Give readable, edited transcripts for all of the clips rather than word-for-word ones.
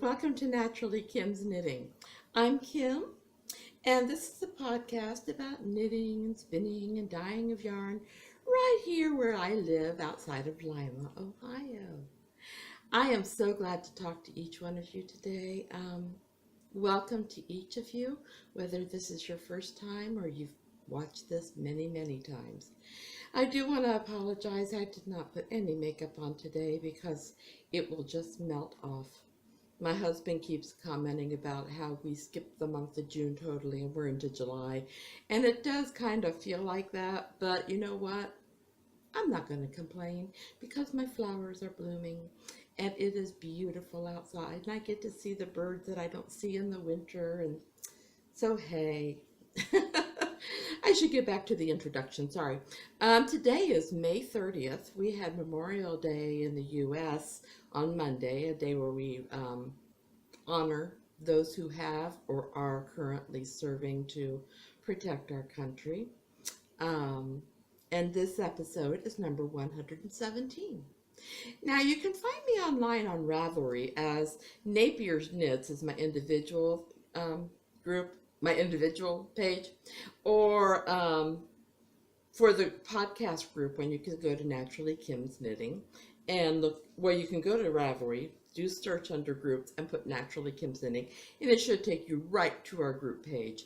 Welcome to Naturally Kim's Knitting. I'm Kim, and this is a podcast about knitting and spinning and dyeing of yarn right here where I live outside of Lima, Ohio. I am so glad to talk to each one of you today. Welcome to each of you, whether this is your first time or you've watched this many, many times. I do want to apologize. I did not put any makeup on today because it will just melt off. My husband keeps commenting about how we skipped the month of June totally and we're into July. And it does kind of feel like that, but you know what? I'm not going to complain because my flowers are blooming and it is beautiful outside and I get to see the birds that I don't see in the winter. And so, hey. I should get back to the introduction, sorry. Today is May 30th. We had Memorial Day in the U.S. on Monday, a day where we honor those who have or are currently serving to protect our country. And this episode is number 117. Now, you can find me online on Ravelry as NapiersKnits is my individual group, my individual page, or for the podcast group when you can go to Naturally Kim's Knitting and look where you can go to Ravelry, do search under groups and put Naturally Kim's Knitting, and it should take you right to our group page.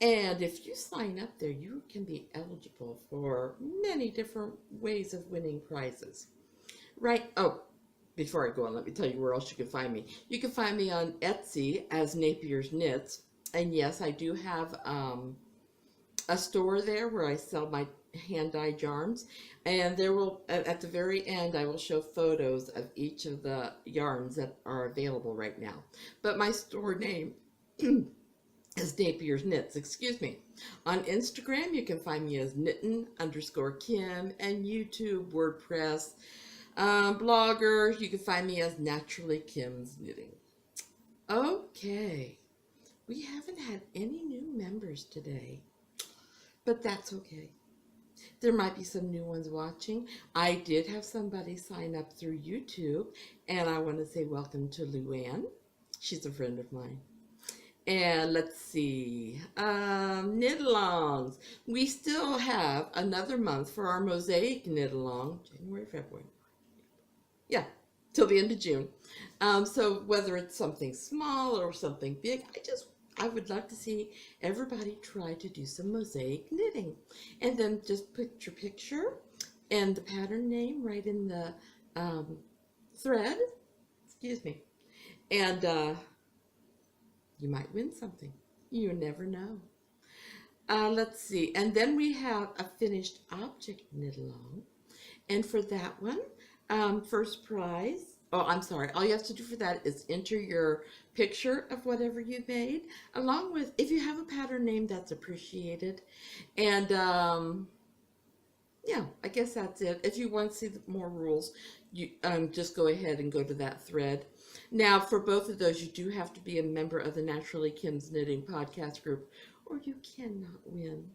And if you sign up there, you can be eligible for many different ways of winning prizes. Right? Oh, before I go on, let me tell you where else you can find me. You can find me on Etsy as NapiersKnits. And yes, I do have a store there where I sell my hand-dyed yarns. And there will, at the very end, I will show photos of each of the yarns that are available right now. But my store name is NapiersKnits, excuse me. On Instagram, you can find me as knittin_Kim, and YouTube, WordPress, blogger, you can find me as Naturally Kim's Knitting. Okay. We haven't had any new members today, but that's okay. There might be some new ones watching. I did have somebody sign up through YouTube, and I want to say welcome to Luann. She's a friend of mine. And let's see, knit-alongs. We still have another month for our Mosaic knit-along, January, February. Yeah, till the end of June. So whether it's something small or something big, I would love to see everybody try to do some mosaic knitting. And then just put your picture and the pattern name right in the thread. Excuse me. And you might win something. You never know. Let's see. And then we have a finished object knit along. And for that one, first prize. Oh, I'm sorry. All you have to do for that is enter your picture of whatever you made, along with, if you have a pattern name, that's appreciated. And, yeah, I guess that's it. If you want to see more rules, you just go ahead and go to that thread. Now, for both of those, you do have to be a member of the Naturally Kim's Knitting podcast group, or you cannot win.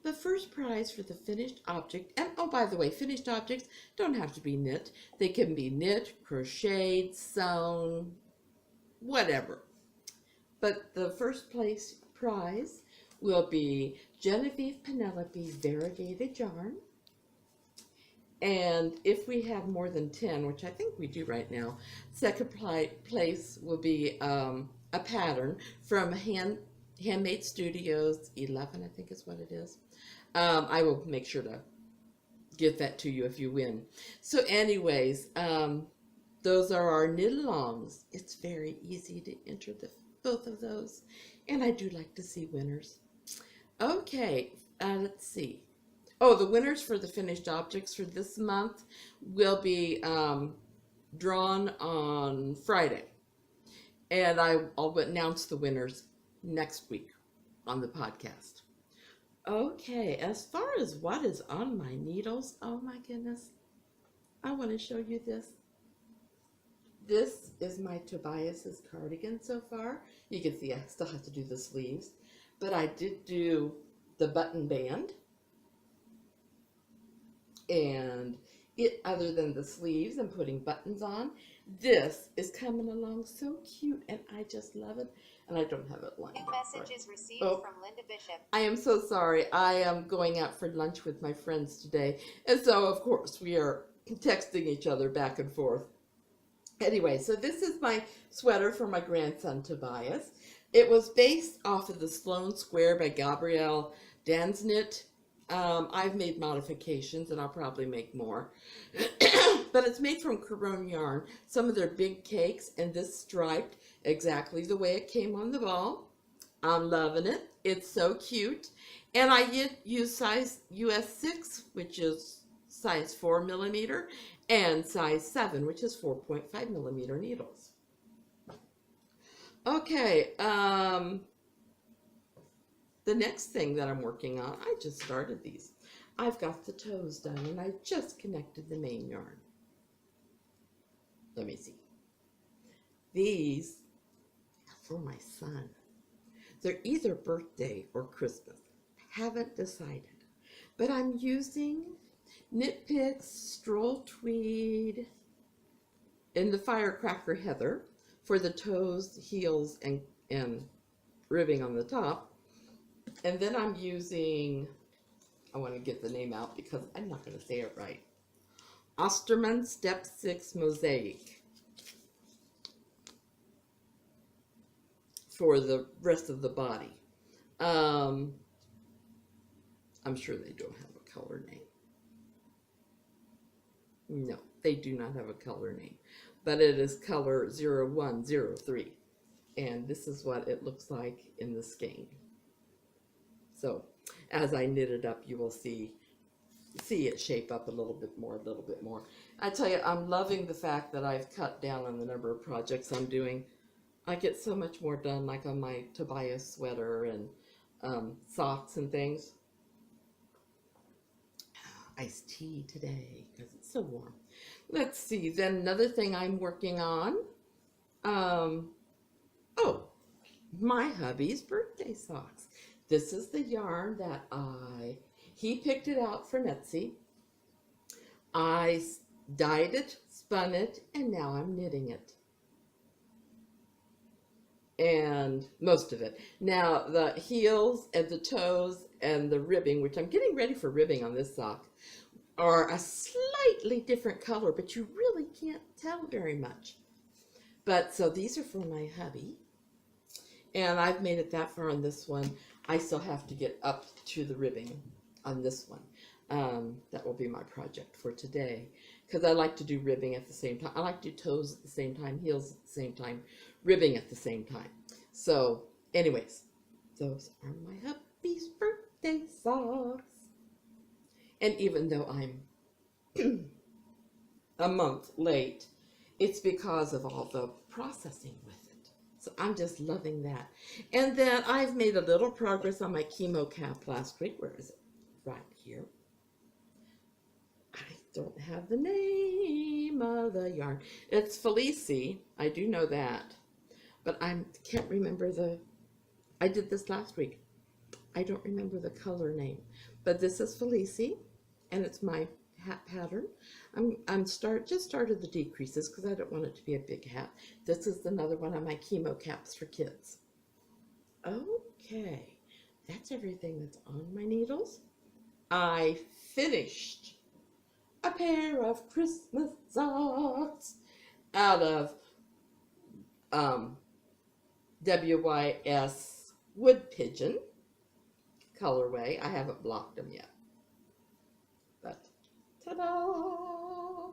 The first prize for the finished object, and oh, by the way, finished objects don't have to be knit. They can be knit, crocheted, sewn, whatever. But the first place prize will be Genevieve Penelope variegated yarn. And if we have more than 10, which I think we do right now, second place will be a pattern from Handmade Studios 11, I think is what it is. I will make sure to give that to you if you win. So anyways, those are our knit-alongs. It's very easy to enter both of those. And I do like to see winners. Okay, let's see. Oh, the winners for the finished objects for this month will be drawn on Friday. And I'll announce the winners next week on the podcast. Okay, as far as what is on my needles, oh my goodness, I want to show you this. This is my Tobias's cardigan so far. You can see I still have to do the sleeves, but I did do the button band. And it, other than the sleeves and putting buttons on, This is coming along so cute, and I just love it. And I don't have it lined up. New message is received from Linda Bishop. I am so sorry. I am going out for lunch with my friends today. And so, of course, we are texting each other back and forth. Anyway, so this is my sweater for my grandson, Tobias. It was based off of the Sloane Square by Gabrielle Danskknit. I've made modifications, and I'll probably make more. But it's made from Caron yarn, some of their big cakes, and this striped exactly the way it came on the ball. I'm loving it. It's so cute. And I use size US 6, which is size 4 millimeter, and size 7, which is 4.5 millimeter needles. Okay, the next thing that I'm working on, I just started these. I've got the toes done, and I just connected the main yarn. Let me see. These are for my son. They're either birthday or Christmas. Haven't decided. But I'm using Knit Picks Stroll tweed in the Firecracker Heather for the toes, heels, and ribbing on the top. And then I'm using, I want to get the name out because I'm not going to say it right, Osterman Step 6 Mosaic for the rest of the body. I'm sure they don't have a color name. No, they do not have a color name, but it is color 0103, and this is what it looks like in the skein. So as I knit it up, you will see it shape up a little bit more. I tell you, I'm loving the fact that I've cut down on the number of projects I'm doing. I get so much more done, like on my Tobias sweater and socks and things. Iced tea today because it's so warm. Let's see, then another thing I'm working on, my hubby's birthday socks. This is the yarn that he picked it out from Etsy. I dyed it, spun it, and now I'm knitting it. And most of it. Now the heels and the toes and the ribbing, which I'm getting ready for ribbing on this sock, are a slightly different color, but you really can't tell very much. But so these are for my hubby. And I've made it that far on this one. I still have to get up to the ribbing on this one. That will be my project for today, because I like to do ribbing at the same time. I like to do toes at the same time, heels at the same time, ribbing at the same time. So anyways, those are my hubby's birthday socks. And even though I'm a month late, it's because of all the processing with it. So I'm just loving that. And then I've made a little progress on my chemo cap last week. Where is it? Right here. I don't have the name of the yarn. It's Felici. I do know that. But I can't remember I did this last week. I don't remember the color name. But this is Felici, and it's my hat pattern. Just started the decreases because I don't want it to be a big hat. This is another one of my chemo caps for kids. Okay, that's everything that's on my needles. I finished a pair of Christmas socks out of WYS Wood Pigeon colorway. I haven't blocked them yet, but ta-da!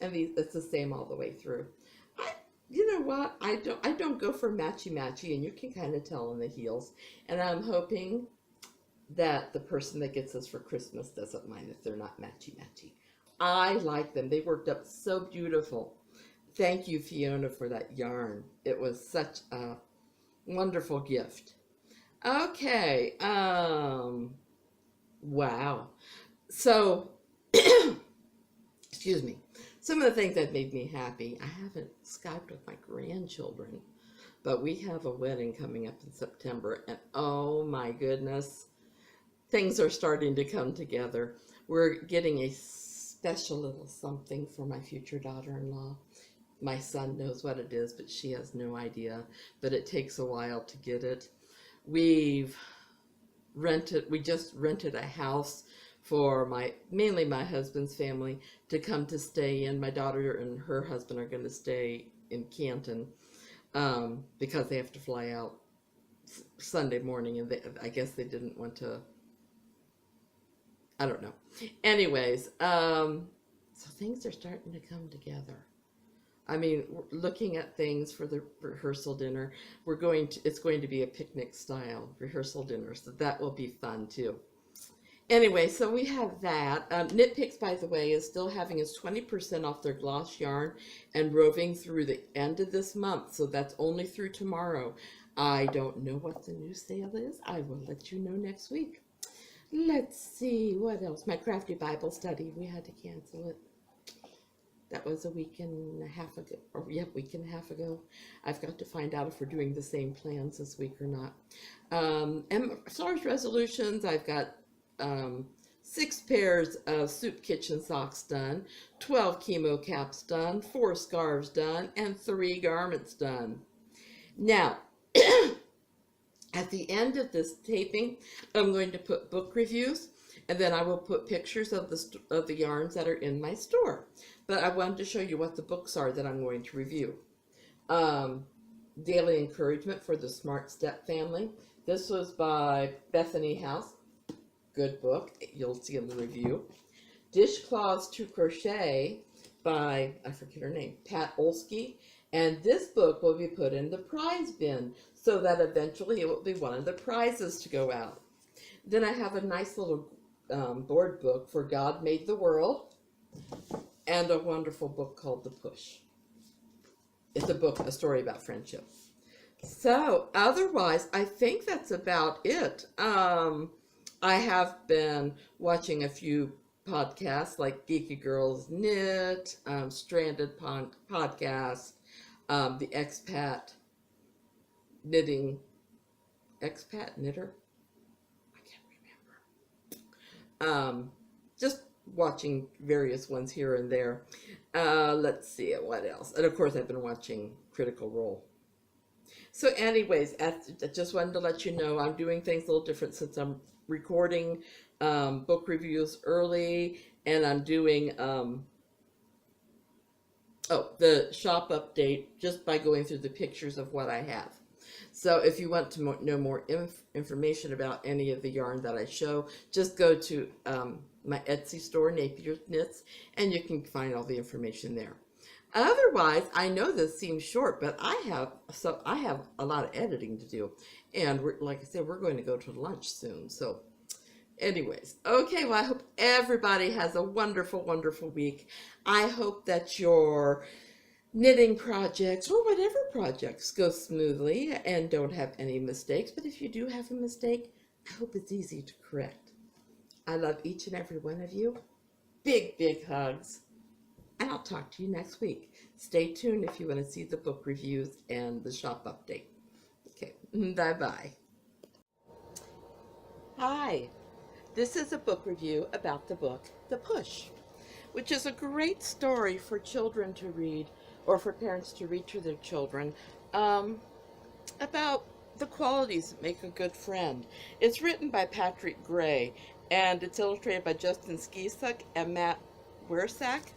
And it's the same all the way through. You know what? I don't go for matchy-matchy, and you can kind of tell in the heels. And I'm hoping that the person that gets this for Christmas doesn't mind if they're not matchy-matchy. I like them. They worked up so beautiful. Thank you, Fiona, for that yarn. It was such a wonderful gift. Okay. Wow. So, excuse me. Some of the things that made me happy. I haven't Skyped with my grandchildren, but we have a wedding coming up in September, and oh my goodness, things are starting to come together. We're getting a special little something for my future daughter-in-law. my son knows what it is, but she has no idea. But it takes a while to get it. We just rented a house for mainly my husband's family to come to stay in. My daughter and her husband are going to stay in Canton because they have to fly out Sunday morning, and I guess they didn't want to. I don't know. Anyways, so things are starting to come together. I mean, looking at things for the rehearsal dinner, it's going to be a picnic style rehearsal dinner, so that will be fun too. Anyway, so we have that. Knit Picks, by the way, is still having its 20% off their gloss yarn and roving through the end of this month, so that's only through tomorrow. I don't know what the new sale is. I will let you know next week. Let's see, what else? My Crafty Bible study, we had to cancel it. That was a week and a half ago, week and a half ago. I've got to find out if we're doing the same plans this week or not. And as far as resolutions, I've got 6 pairs of soup kitchen socks done, 12 chemo caps done, 4 scarves done, and 3 garments done. Now, at the end of this taping, I'm going to put book reviews, and then I will put pictures of the yarns that are in my store. But I wanted to show you what the books are that I'm going to review. Daily Encouragement for the Smart Step Family. This was by Bethany House. Good book. You'll see in the review. Dishcloths to Crochet by, I forget her name, Pat Olsky. And this book will be put in the prize bin so that eventually it will be one of the prizes to go out. Then I have a nice little board book for God Made the World and a wonderful book called The Push. It's a story about friendship. So otherwise, I think that's about it. I have been watching a few podcasts like Geeky Girls Knit, Stranded Podcast, the Expat Knitter. I can't remember. Just watching various ones here and there. Let's see what else. And of course, I've been watching Critical Role. So anyways, I just wanted to let you know I'm doing things a little different since I'm recording book reviews early, and I'm doing the shop update just by going through the pictures of what I have. So if you want to know more information about any of the yarn that I show, just go to my Etsy store, NapiersKnits, and you can find all the information there. Otherwise, I know this seems short, but I have a lot of editing to do, and like I said, we're going to go to lunch soon. So, anyways, okay. Well, I hope everybody has a wonderful, wonderful week. I hope that your knitting projects or whatever projects go smoothly and don't have any mistakes. But if you do have a mistake, I hope it's easy to correct. I love each and every one of you. Big, big hugs. And I'll talk to you next week. Stay tuned if you want to see the book reviews and the shop update. Okay, bye-bye. Hi, this is a book review about the book, The Push, which is a great story for children to read or for parents to read to their children about the qualities that make a good friend. It's written by Patrick Gray, and it's illustrated by Justin Skisuk and Matt Wersack.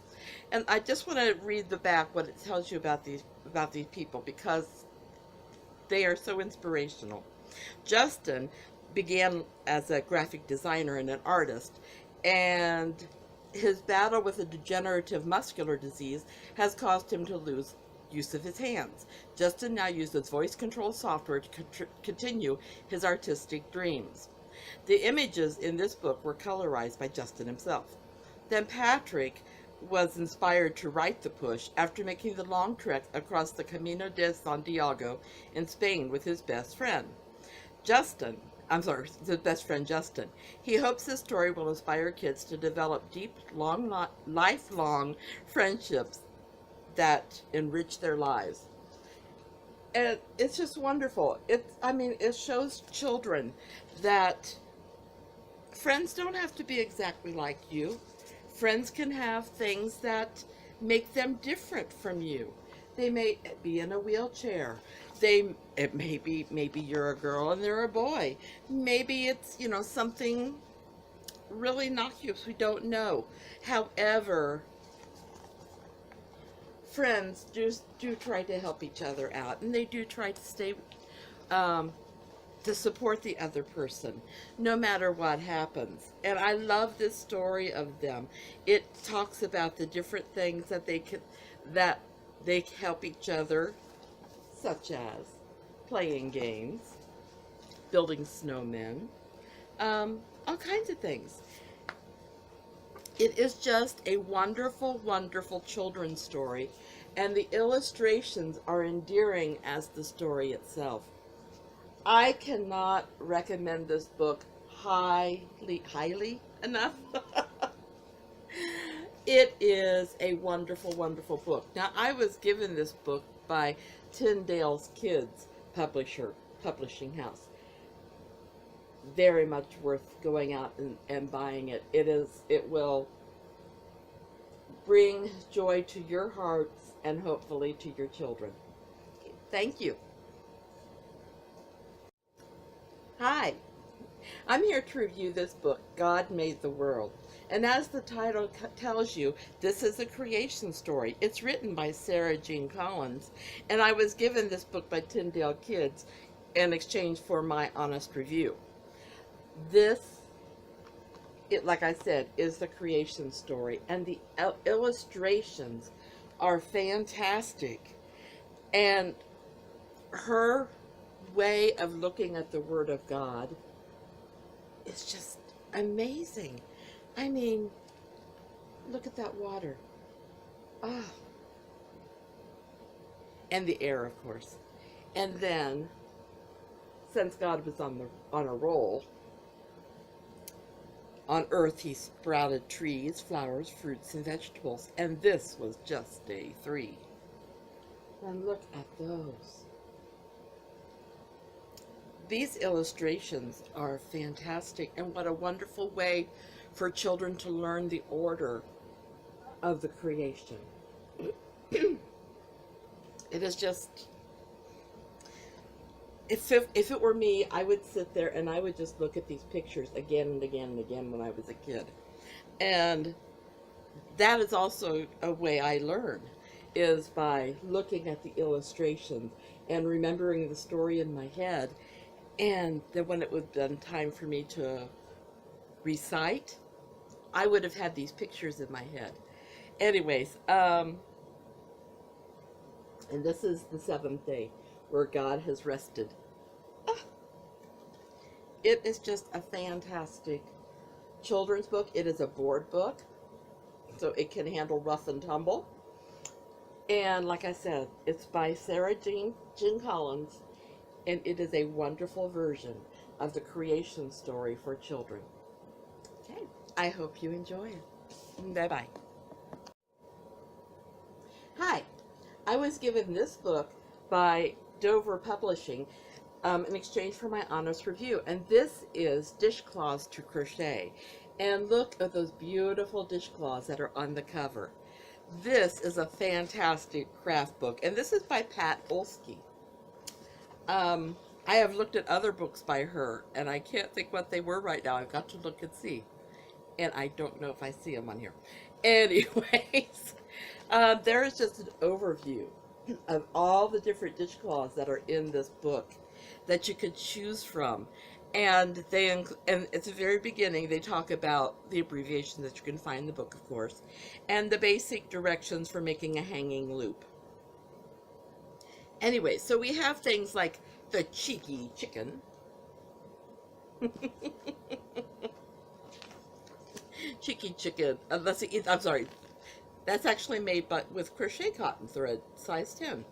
And I just want to read the back, what it tells you about these people, because they are so inspirational. Justin began as a graphic designer and an artist, and his battle with a degenerative muscular disease has caused him to lose use of his hands. Justin now uses voice control software to continue his artistic dreams. The images in this book were colorized by Justin himself. Then Patrick was inspired to write The Push after making the long trek across the Camino de Santiago in Spain with his best friend. Justin. He hopes this story will inspire kids to develop deep, lifelong friendships that enrich their lives. And it's just wonderful. It shows children that friends don't have to be exactly like you. Friends can have things that make them different from you. They may be in a wheelchair. It may be, maybe you're a girl and they're a boy. Maybe it's, you know, something really innocuous. We don't know. However, friends do try to help each other out, and they do try to stay to support the other person, no matter what happens. And I love this story of them. It talks about the different things that they help each other, such as playing games, building snowmen, all kinds of things. It is just a wonderful, wonderful children's story, and the illustrations are endearing as the story itself. I cannot recommend this book highly enough. It is a wonderful, wonderful book. Now, I was given this book by Tyndale's Kids publishing house. Very much worth going out and buying it. It will bring joy to your hearts and hopefully to your children. Thank you. Hi, I'm here to review this book, God Made the World. And as the title tells you, this is a creation story. It's written by Sarah Jean Collins, and I was given this book by Tyndale Kids in exchange for my honest review. Like I said, is the creation story, and the illustrations are fantastic. And her way of looking at the Word of God is just amazing. I mean, look at that water. Ah. And the air, of course. And then, since God was on a roll, on earth he sprouted trees, flowers, fruits, and vegetables. And this was just day 3. And look at those. These illustrations are fantastic, and what a wonderful way for children to learn the order of the creation. It is just, if it were me, I would sit there and I would just look at these pictures again and again and again when I was a kid. And that is also a way I learn, is by looking at the illustrations and remembering the story in my head. And then when it would have been time for me to recite, I would have had these pictures in my head. Anyways, and this is the 7th day where God has rested. It is just a fantastic children's book. It is a board book, so it can handle rough and tumble. And like I said, it's by Sarah Jean Collins, and it is a wonderful version of the creation story for children. Okay, I hope you enjoy it. Bye-bye. Hi, I was given this book by Dover Publishing in exchange for my honest review, and this is Dishcloths to Crochet. And look at those beautiful dishcloths that are on the cover. This is a fantastic craft book, and this is by Pat Olsky. I have looked at other books by her, and I can't think what they were right now. I've got to look and see. And I don't know if I see them on here. Anyways, there is just an overview of all the different dishcloths that are in this book that you could choose from. And and at the very beginning, they talk about the abbreviations that you can find in the book, of course, and the basic directions for making a hanging loop. Anyway, so we have things like the cheeky chicken, cheeky chicken. Let's see, I'm sorry, that's actually made with crochet cotton thread, size 10.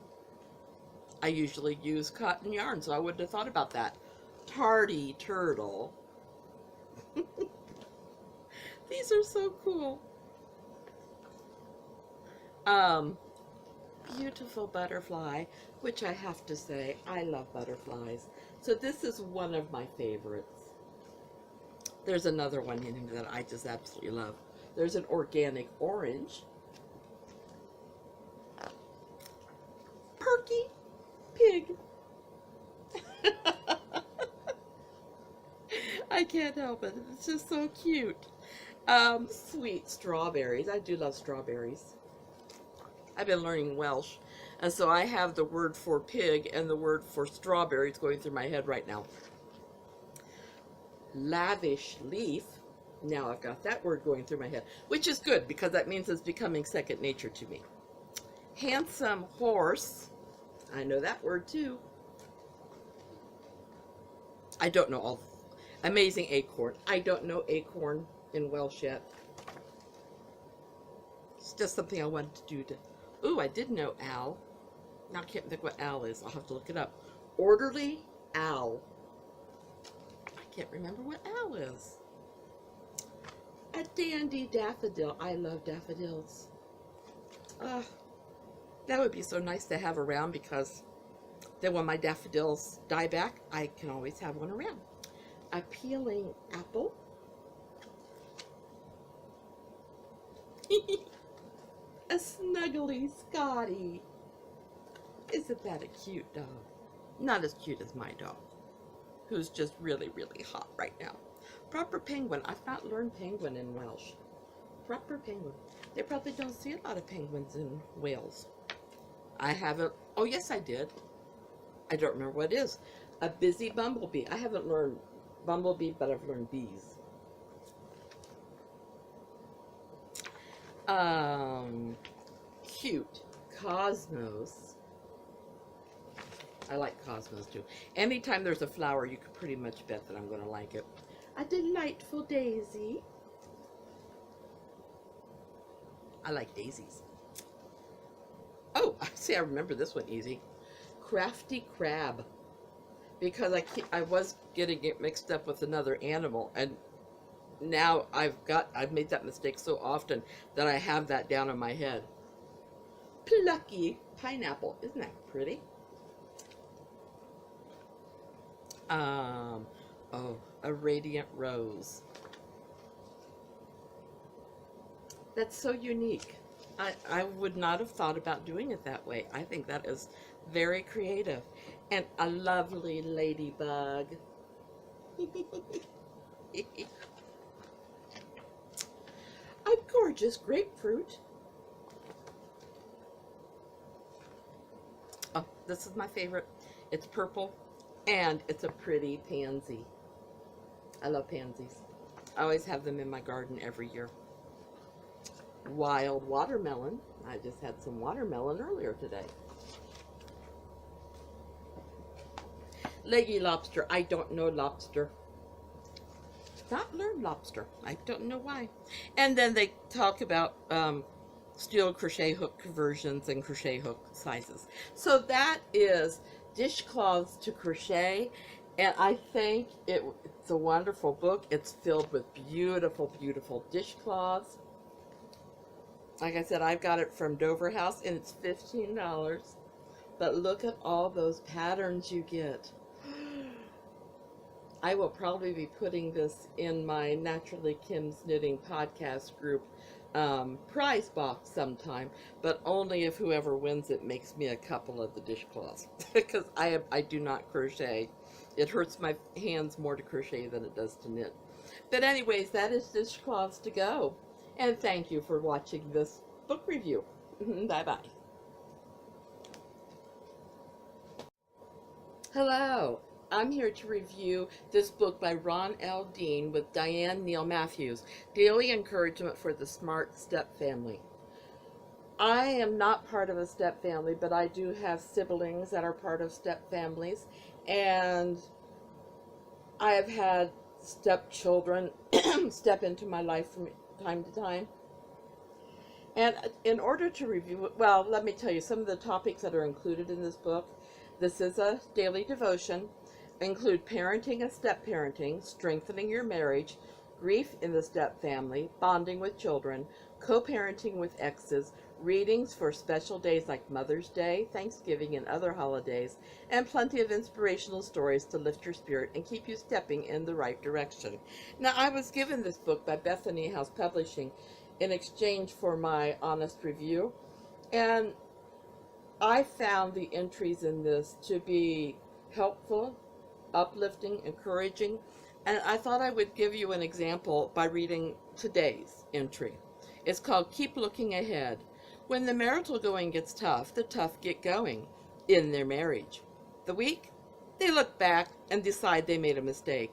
I usually use cotton yarn, so I wouldn't have thought about that. Tardy turtle. These are so cool. Beautiful butterfly, which I have to say, I love butterflies. So this is one of my favorites. There's another one in here that I just absolutely love. There's an organic orange. I can't help it. It's just so cute. Sweet strawberries. I do love strawberries. I've been learning Welsh, and so I have the word for pig and the word for strawberries going through my head right now. Lavish leaf. Now I've got that word going through my head, which is good because that means it's becoming second nature to me. Handsome horse. I know that word too. I don't know all. Amazing acorn. I don't know acorn in Welsh yet. It's just something I wanted to do to. Ooh, I did know owl. Now I can't think what owl is. I'll have to look it up. Orderly owl. I can't remember what owl is. A dandy daffodil. I love daffodils. That would be so nice to have around because then when my daffodils die back, I can always have one around. A peeling apple. A snuggly Scotty. Isn't that a cute dog? Not as cute as my dog, who's just really, really hot right now. Proper penguin. I've not learned penguin in Welsh. Proper penguin. They probably don't see a lot of penguins in Wales. I haven't. Oh, yes, I did. I don't remember what it is. A busy bumblebee. I haven't learned bumblebee, but I've learned bees. Cute. Cosmos. I like cosmos too. Anytime there's a flower, you can pretty much bet that I'm going to like it. A delightful daisy. I like daisies. Oh, see, I remember this one easy. Crafty crab. Because I was getting it mixed up with another animal, and now I've made that mistake so often that I have that down in my head. Plucky pineapple. Isn't that pretty? Oh, a radiant rose. That's so unique. I would not have thought about doing it that way. I think that is very creative. And a lovely ladybug. A gorgeous grapefruit. Oh, this is my favorite. It's purple and it's a pretty pansy. I love pansies. I always have them in my garden every year. Wild watermelon. I just had some watermelon earlier today. Leggy lobster. I don't know lobster. Not learned lobster. I don't know why. And then they talk about steel crochet hook conversions and crochet hook sizes. So that is Dishcloths to Crochet. And I think it's a wonderful book. It's filled with beautiful, beautiful dishcloths. Like I said, I've got it from Dover House, and it's $15. But look at all those patterns you get. I will probably be putting this in my Naturally Kim's Knitting podcast group prize box sometime, but only if whoever wins it makes me a couple of the dishcloths. Because I do not crochet. It hurts my hands more to crochet than it does to knit. But anyways, that is dishcloths to go. And thank you for watching this book review. Bye-bye. Hello. I'm here to review this book by Ron L. Dean with Diane Neal Matthews, Daily Encouragement for the Smart Step Family. I am not part of a step family, but I do have siblings that are part of step families, and I have had stepchildren step into my life from time to time. And in order to review it, well, let me tell you some of the topics that are included in this book. This is a daily devotion. Include parenting and step parenting, strengthening your marriage, grief in the step family, bonding with children, co-parenting with exes, readings for special days like Mother's Day, Thanksgiving, and other holidays, and plenty of inspirational stories to lift your spirit and keep you stepping in the right direction. Now, I was given this book by Bethany House Publishing in exchange for my honest review, and I found the entries in this to be helpful, uplifting, encouraging. And I thought I would give you an example by reading today's entry. It's called Keep Looking Ahead. When the marital going gets tough, the tough get going in their marriage. The weak, they look back and decide they made a mistake.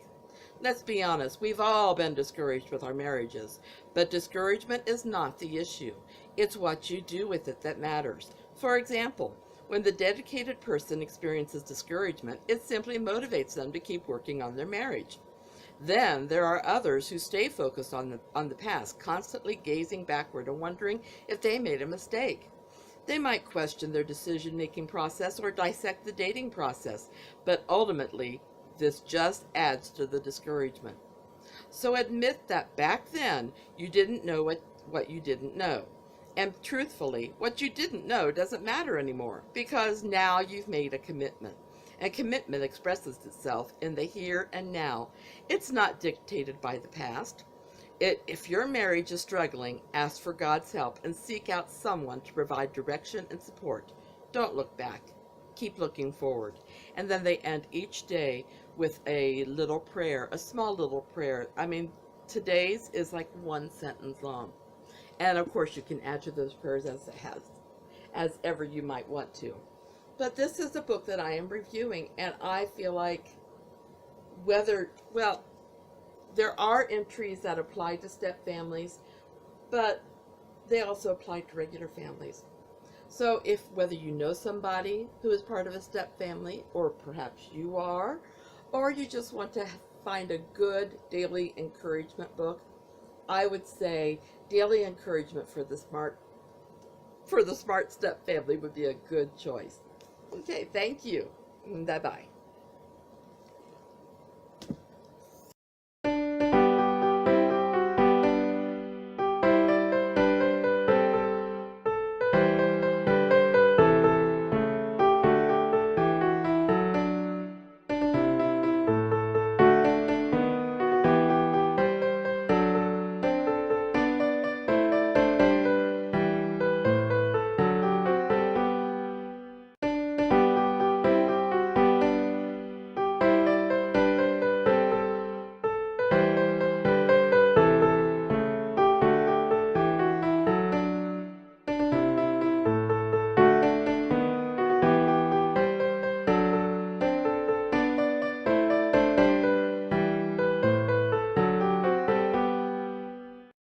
Let's be honest, we've all been discouraged with our marriages, but discouragement is not the issue. It's what you do with it that matters. For example, when the dedicated person experiences discouragement, it simply motivates them to keep working on their marriage. Then there are others who stay focused on the past, constantly gazing backward and wondering if they made a mistake. They might question their decision-making process or dissect the dating process, but ultimately, this just adds to the discouragement. So admit that back then you didn't know what you didn't know. And truthfully, what you didn't know doesn't matter anymore because now you've made a commitment. And commitment expresses itself in the here and now. It's not dictated by the past. If your marriage is struggling, ask for God's help and seek out someone to provide direction and support. Don't look back. Keep looking forward. And then they end each day with a little prayer, a small little prayer. I mean, today's is like one sentence long. And of course, you can add to those prayers as ever you might want to. But this is a book that I am reviewing, and I feel like there are entries that apply to step families, but they also apply to regular families. So whether you know somebody who is part of a step family, or perhaps you are, or you just want to find a good daily encouragement book, I would say Daily Encouragement for the Smart Step Family would be a good choice. Okay, thank you. Bye-bye.